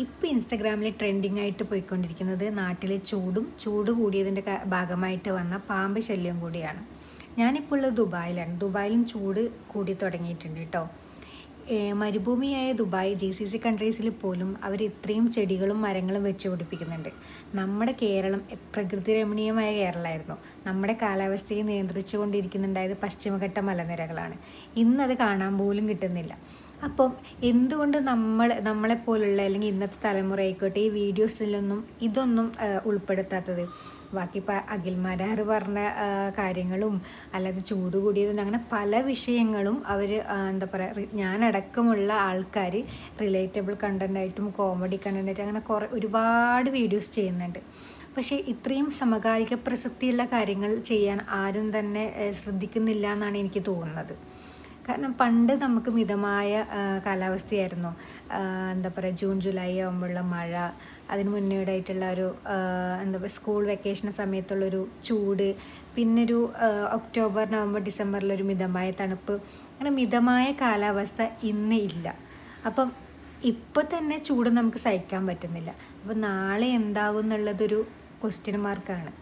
ഇപ്പോൾ ഇൻസ്റ്റഗ്രാമിൽ ട്രെൻഡിങ് ആയിട്ട് പോയിക്കൊണ്ടിരിക്കുന്നത് നാട്ടിലെ ചൂട് കൂടിയതിൻ്റെ ഭാഗമായിട്ട് വന്ന പാമ്പ് ശല്യം കൂടിയാണ്. ഞാനിപ്പോൾ ഉള്ളത് ദുബായിലാണ്. ദുബായിലും ചൂട് കൂടി തുടങ്ങിയിട്ടുണ്ട് കേട്ടോ. മരുഭൂമിയായ ദുബായ് GCC കൺട്രീസിൽ പോലും അവർ ഇത്രയും ചെടികളും മരങ്ങളും വെച്ച് പിടിപ്പിക്കുന്നുണ്ട്. നമ്മുടെ കേരളം പ്രകൃതി രമണീയമായ കേരളമായിരുന്നു. നമ്മുടെ കാലാവസ്ഥയെ നിയന്ത്രിച്ചു കൊണ്ടിരിക്കുന്നുണ്ടായത് പശ്ചിമഘട്ട മലനിരകളാണ്. ഇന്നത് കാണാൻ പോലും കിട്ടുന്നില്ല. അപ്പം എന്തുകൊണ്ട് നമ്മളെപ്പോലുള്ള അല്ലെങ്കിൽ ഇന്നത്തെ തലമുറ ആയിക്കോട്ടെ ഈ വീഡിയോസിലൊന്നും ഇതൊന്നും ഉൾപ്പെടുത്താത്തത്? ബാക്കി ഇപ്പോൾ അഖിൽമാരാർ പറഞ്ഞ കാര്യങ്ങളും അല്ലാതെ ചൂട് കൂടിയതും അങ്ങനെ പല വിഷയങ്ങളും അവർ എന്താ പറയുക, ഞാനടക്കമുള്ള ആൾക്കാർ റിലേറ്റബിൾ കണ്ടൻ്റായിട്ടും കോമഡി കണ്ടൻ്റായിട്ടും അങ്ങനെ ഒരുപാട് വീഡിയോസ് ചെയ്യുന്നുണ്ട്. പക്ഷേ ഇത്രയും സമകാലിക പ്രസക്തിയുള്ള കാര്യങ്ങൾ ചെയ്യാൻ ആരും തന്നെ ശ്രദ്ധിക്കുന്നില്ല എന്നാണ് എനിക്ക് തോന്നുന്നത്. കാരണം പണ്ട് നമുക്ക് മിതമായ കാലാവസ്ഥയായിരുന്നു. എന്താ പറയുക, ജൂൺ ജൂലൈ ആകുമ്പോഴുള്ള മഴ, അതിന് മുന്നേടായിട്ടുള്ള ഒരു എന്താ പറയുക സ്കൂൾ വെക്കേഷൻ സമയത്തുള്ളൊരു ചൂട്, പിന്നൊരു ഒക്ടോബർ നവംബർ ഡിസംബറിലൊരു മിതമായ തണുപ്പ്, അങ്ങനെ മിതമായ കാലാവസ്ഥ ഇന്ന് ഇല്ല. അപ്പം ഇപ്പോൾ തന്നെ ചൂട് നമുക്ക് സഹിക്കാൻ പറ്റുന്നില്ല. അപ്പം നാളെ എന്താകും എന്നുള്ളതൊരു ക്വസ്റ്റ്യൻ മാർക്കാണ്.